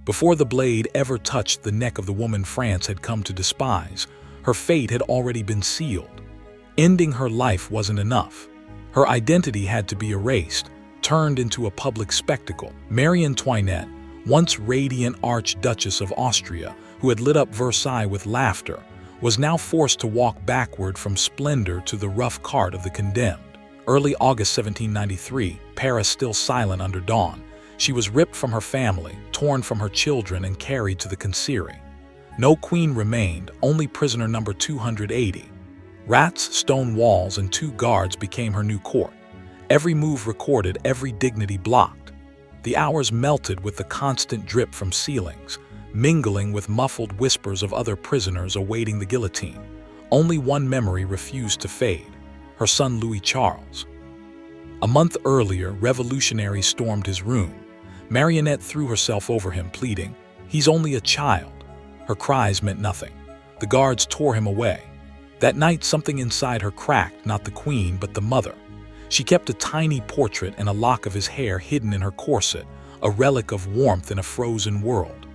Before the blade ever touched the neck of the woman France had come to despise, her fate had already been sealed. Ending her life wasn't enough. Her identity had to be erased, turned into a public spectacle. Marie Antoinette, once radiant Archduchess of Austria, who had lit up Versailles with laughter, was now forced to walk backward from splendor to the rough cart of the condemned. Early August 1793, Paris still silent under dawn, she was ripped from her family, torn from her children, and carried to the Concierge. No queen remained, only prisoner number 280. Rats, stone walls, and 2 guards became her new court. Every move recorded, every dignity blocked. The hours melted with the constant drip from ceilings, mingling with muffled whispers of other prisoners awaiting the guillotine. Only one memory refused to fade: her son Louis Charles. A month earlier, revolutionaries stormed his room. Marionette threw herself over him, pleading, "He's only a child." Her cries meant nothing. The guards tore him away. That night, something inside her cracked, not the queen, but the mother. She kept a tiny portrait and a lock of his hair hidden in her corset, a relic of warmth in a frozen world.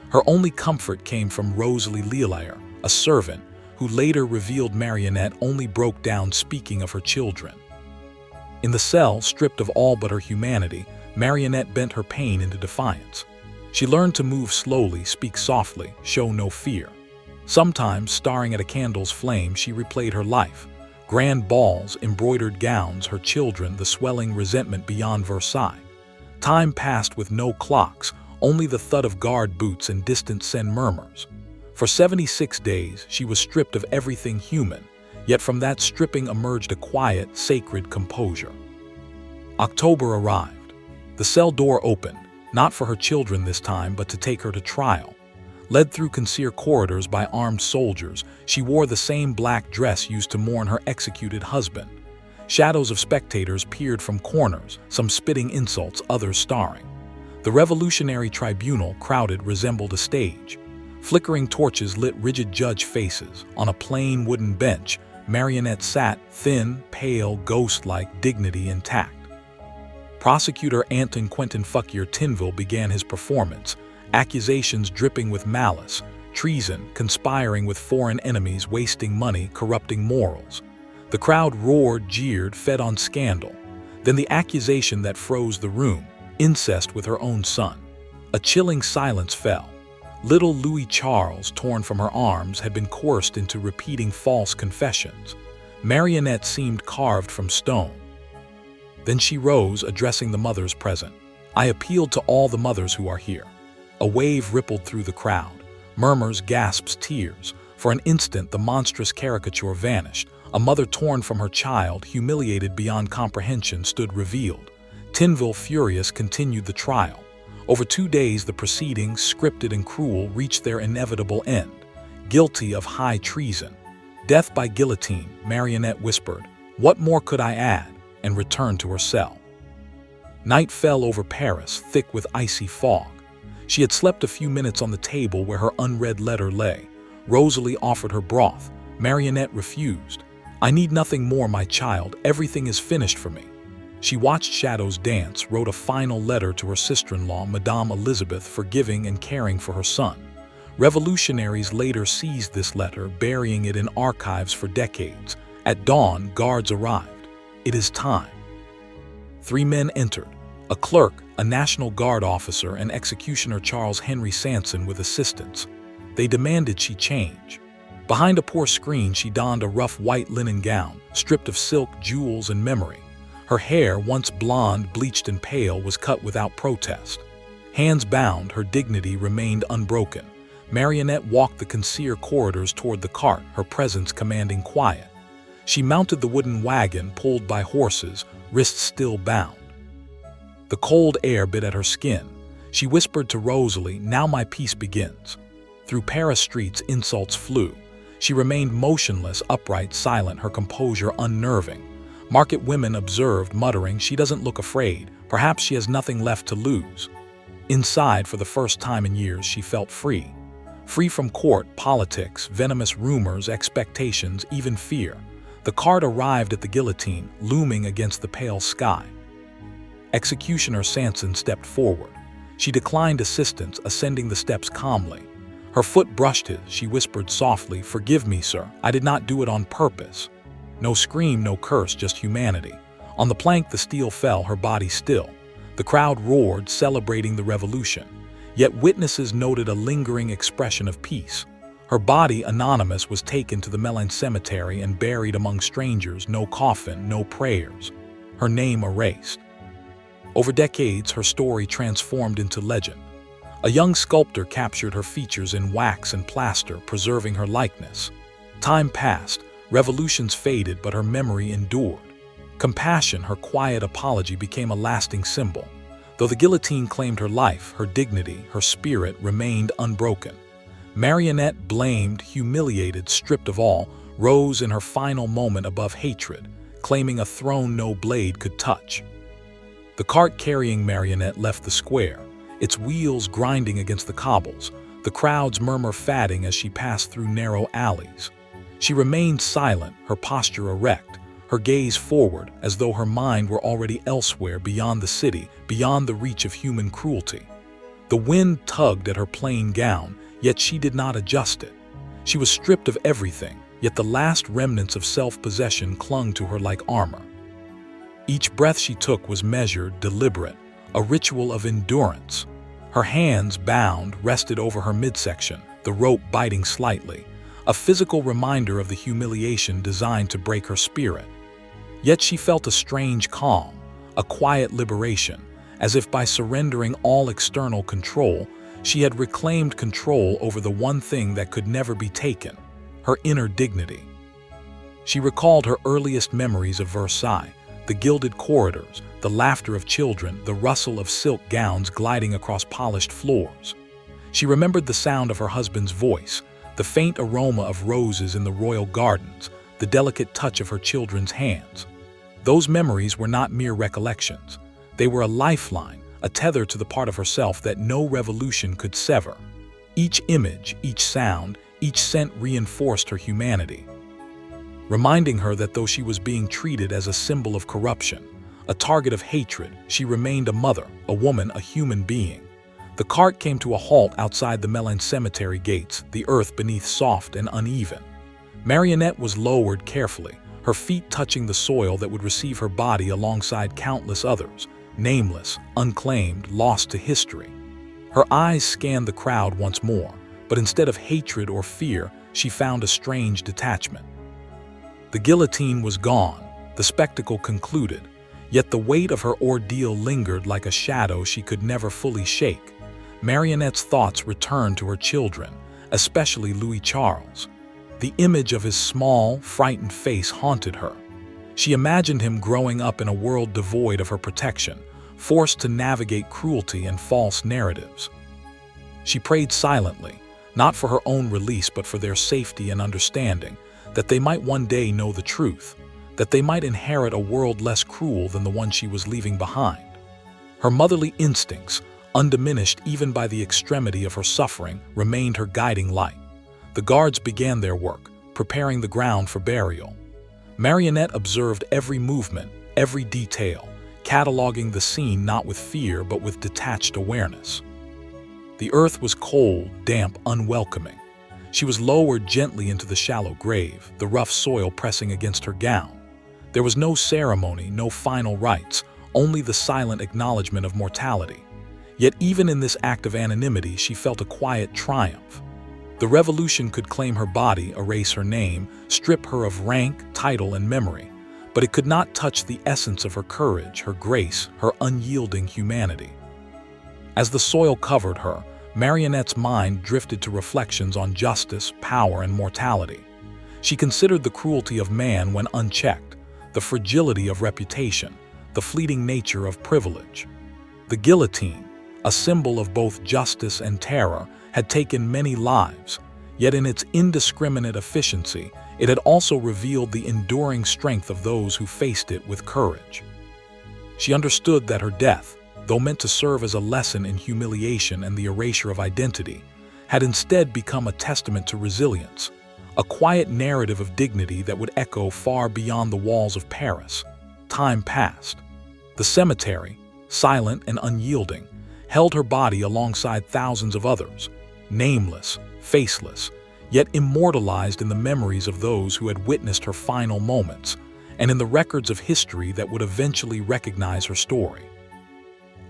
Her only comfort came from Rosalie Lelaire, a servant, who later revealed Marionette only broke down speaking of her children. In the cell, stripped of all but her humanity, Marionette bent her pain into defiance. She learned to move slowly, speak softly, show no fear. Sometimes, staring at a candle's flame, she replayed her life. Grand balls, embroidered gowns, her children, the swelling resentment beyond Versailles. Time passed with no clocks, only the thud of guard boots and distant Seine murmurs. For 76 days, she was stripped of everything human, yet from that stripping emerged a quiet, sacred composure. October arrived. The cell door opened, not for her children this time, but to take her to trial. Led through Concierge corridors by armed soldiers, she wore the same black dress used to mourn her executed husband. Shadows of spectators peered from corners, some spitting insults, others starring. The revolutionary tribunal, crowded, resembled a stage. Flickering torches lit rigid judge faces. On a plain wooden bench, Marionette sat, thin, pale, ghost-like, dignity intact. Prosecutor Anton Quentin Fouquier Tinville began his performance, accusations dripping with malice, treason, conspiring with foreign enemies, wasting money, corrupting morals. The crowd roared, jeered, fed on scandal. Then the accusation that froze the room: incest with her own son. A chilling silence fell. Little Louis Charles, torn from her arms, had been coerced into repeating false confessions. Marionette seemed carved from stone. Then she rose, addressing the mothers present. "I appeal to all the mothers who are here." A wave rippled through the crowd. Murmurs, gasps, tears. For an instant, the monstrous caricature vanished. A mother torn from her child, humiliated beyond comprehension, stood revealed. Tinville, furious, continued the trial. Over 2 days, the proceedings, scripted and cruel, reached their inevitable end. Guilty of high treason. Death by guillotine, Marionette whispered, "What more could I add?" and returned to her cell. Night fell over Paris, thick with icy fog. She had slept a few minutes on the table where her unread letter lay. Rosalie offered her broth. Marionette refused. "I need nothing more, my child. Everything is finished for me." She watched shadows dance, wrote a final letter to her sister-in-law, Madame Elizabeth, forgiving and caring for her son. Revolutionaries later seized this letter, burying it in archives for decades. At dawn, guards arrived. "It is time." 3 men entered: a clerk, a National Guard officer, and executioner Charles Henry Sanson with assistants. They demanded she change. Behind a poor screen, she donned a rough white linen gown, stripped of silk, jewels, and memory. Her hair, once blonde, bleached and pale, was cut without protest. Hands bound, her dignity remained unbroken. Marionette walked the Concierge corridors toward the cart, her presence commanding quiet. She mounted the wooden wagon, pulled by horses, wrists still bound. The cold air bit at her skin. She whispered to Rosalie, "Now my peace begins." Through Paris streets, insults flew. She remained motionless, upright, silent, her composure unnerving. Market women observed, muttering, "She doesn't look afraid. Perhaps she has nothing left to lose." Inside, for the first time in years, she felt free. Free from court, politics, venomous rumors, expectations, even fear. The cart arrived at the guillotine, looming against the pale sky. Executioner Sanson stepped forward. She declined assistance, ascending the steps calmly. Her foot brushed his. She whispered softly, "Forgive me, sir. I did not do it on purpose." No scream, no curse, just humanity. On the plank, the steel fell, her body still. The crowd roared, celebrating the revolution. Yet witnesses noted a lingering expression of peace. Her body, anonymous, was taken to the Melun cemetery and buried among strangers, no coffin, no prayers. Her name erased. Over decades, her story transformed into legend. A young sculptor captured her features in wax and plaster, preserving her likeness. Time passed, revolutions faded, but her memory endured. Compassion, her quiet apology, became a lasting symbol. Though the guillotine claimed her life, her dignity, her spirit remained unbroken. Marie Antoinette, blamed, humiliated, stripped of all, rose in her final moment above hatred, claiming a throne no blade could touch. The cart carrying Marie Antoinette left the square, its wheels grinding against the cobbles, the crowd's murmur fading as she passed through narrow alleys. She remained silent, her posture erect, her gaze forward, as though her mind were already elsewhere, beyond the city, beyond the reach of human cruelty. The wind tugged at her plain gown, yet she did not adjust it. She was stripped of everything, yet the last remnants of self-possession clung to her like armor. Each breath she took was measured, deliberate, a ritual of endurance. Her hands, bound, rested over her midsection, the rope biting slightly, a physical reminder of the humiliation designed to break her spirit. Yet she felt a strange calm, a quiet liberation, as if by surrendering all external control, she had reclaimed control over the one thing that could never be taken, her inner dignity. She recalled her earliest memories of Versailles, the gilded corridors, the laughter of children, the rustle of silk gowns gliding across polished floors. She remembered the sound of her husband's voice, the faint aroma of roses in the royal gardens, the delicate touch of her children's hands. Those memories were not mere recollections. They were a lifeline, a tether to the part of herself that no revolution could sever. Each image, each sound, each scent reinforced her humanity, reminding her that though she was being treated as a symbol of corruption, a target of hatred, she remained a mother, a woman, a human being. The cart came to a halt outside the Melun cemetery gates, the earth beneath soft and uneven. Marie Antoinette was lowered carefully, her feet touching the soil that would receive her body alongside countless others, nameless, unclaimed, lost to history. Her eyes scanned the crowd once more, but instead of hatred or fear, she found a strange detachment. The guillotine was gone, the spectacle concluded, yet the weight of her ordeal lingered like a shadow she could never fully shake. Marie Antoinette's thoughts returned to her children, especially Louis Charles. The image of his small, frightened face haunted her. She imagined him growing up in a world devoid of her protection, forced to navigate cruelty and false narratives. She prayed silently, not for her own release but for their safety and understanding, that they might one day know the truth, that they might inherit a world less cruel than the one she was leaving behind. Her motherly instincts, undiminished even by the extremity of her suffering, remained her guiding light. The guards began their work, preparing the ground for burial. Marie Antoinette observed every movement, every detail, cataloging the scene not with fear but with detached awareness. The earth was cold, damp, unwelcoming. She was lowered gently into the shallow grave, the rough soil pressing against her gown. There was no ceremony, no final rites, only the silent acknowledgement of mortality. Yet even in this act of anonymity, she felt a quiet triumph. The revolution could claim her body, erase her name, strip her of rank, title, and memory, but it could not touch the essence of her courage, her grace, her unyielding humanity. As the soil covered her, Marie Antoinette's mind drifted to reflections on justice, power, and mortality. She considered the cruelty of man when unchecked, the fragility of reputation, the fleeting nature of privilege. The guillotine, a symbol of both justice and terror, had taken many lives, yet in its indiscriminate efficiency, it had also revealed the enduring strength of those who faced it with courage. She understood that her death, though meant to serve as a lesson in humiliation and the erasure of identity, had instead become a testament to resilience, a quiet narrative of dignity that would echo far beyond the walls of Paris. Time passed. The cemetery, silent and unyielding, held her body alongside thousands of others, nameless, faceless, yet immortalized in the memories of those who had witnessed her final moments and in the records of history that would eventually recognize her story.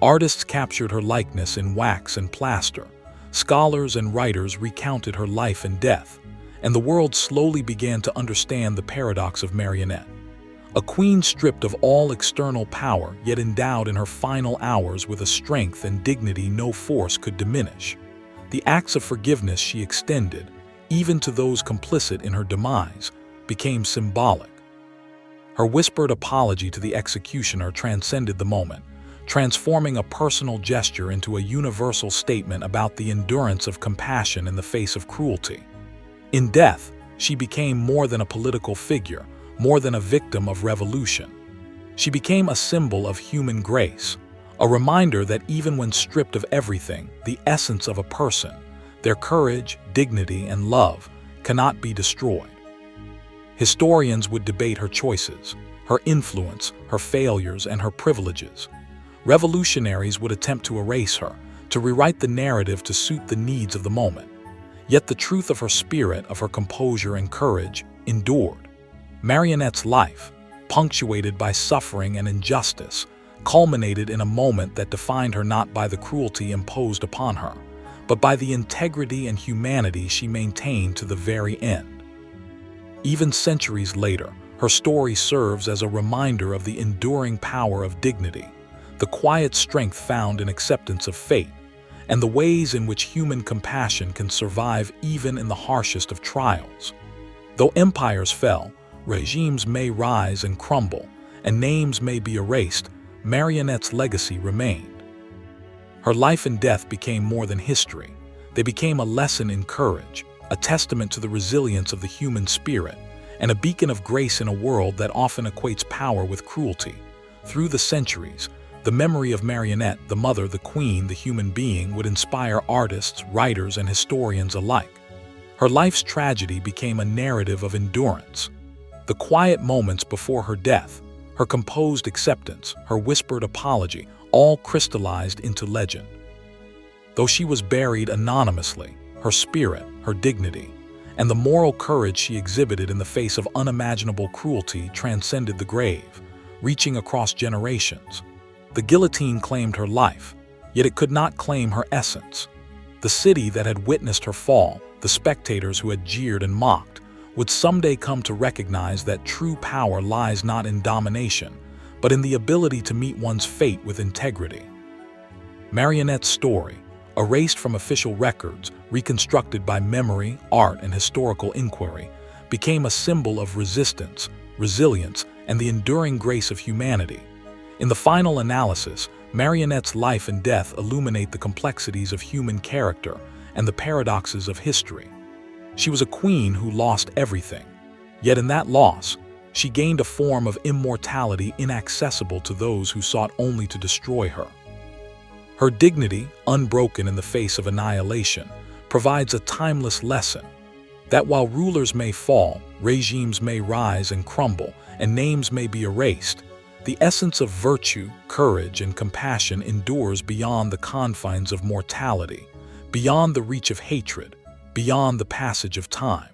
Artists captured her likeness in wax and plaster, scholars and writers recounted her life and death, and the world slowly began to understand the paradox of Marie Antoinette. A queen stripped of all external power, yet endowed in her final hours with a strength and dignity no force could diminish. The acts of forgiveness she extended, even to those complicit in her demise, became symbolic. Her whispered apology to the executioner transcended the moment, transforming a personal gesture into a universal statement about the endurance of compassion in the face of cruelty. In death, she became more than a political figure, more than a victim of revolution. She became a symbol of human grace, a reminder that even when stripped of everything, the essence of a person, their courage, dignity, and love, cannot be destroyed. Historians would debate her choices, her influence, her failures, and her privileges. Revolutionaries would attempt to erase her, to rewrite the narrative to suit the needs of the moment. Yet the truth of her spirit, of her composure and courage, endured. Marie Antoinette's life, punctuated by suffering and injustice, culminated in a moment that defined her not by the cruelty imposed upon her, but by the integrity and humanity she maintained to the very end. Even centuries later, her story serves as a reminder of the enduring power of dignity, the quiet strength found in acceptance of fate, and the ways in which human compassion can survive even in the harshest of trials. Though empires fell, regimes may rise and crumble, and names may be erased, Marie Antoinette's legacy remained. Her life and death became more than history. They became a lesson in courage, a testament to the resilience of the human spirit, and a beacon of grace in a world that often equates power with cruelty. Through the centuries, the memory of Marie Antoinette, the mother, the queen, the human being, would inspire artists, writers, and historians alike. Her life's tragedy became a narrative of endurance. The quiet moments before her death, her composed acceptance, her whispered apology, all crystallized into legend. Though she was buried anonymously, her spirit, her dignity, and the moral courage she exhibited in the face of unimaginable cruelty transcended the grave, reaching across generations. The guillotine claimed her life, yet it could not claim her essence. The city that had witnessed her fall, the spectators who had jeered and mocked, would someday come to recognize that true power lies not in domination, but in the ability to meet one's fate with integrity. Marie Antoinette's story, erased from official records, reconstructed by memory, art, and historical inquiry, became a symbol of resistance, resilience, and the enduring grace of humanity. In the final analysis, Marie Antoinette's life and death illuminate the complexities of human character and the paradoxes of history. She was a queen who lost everything, yet in that loss, she gained a form of immortality inaccessible to those who sought only to destroy her. Her dignity, unbroken in the face of annihilation, provides a timeless lesson that while rulers may fall, regimes may rise and crumble, and names may be erased, the essence of virtue, courage, and compassion endures beyond the confines of mortality, beyond the reach of hatred, beyond the passage of time.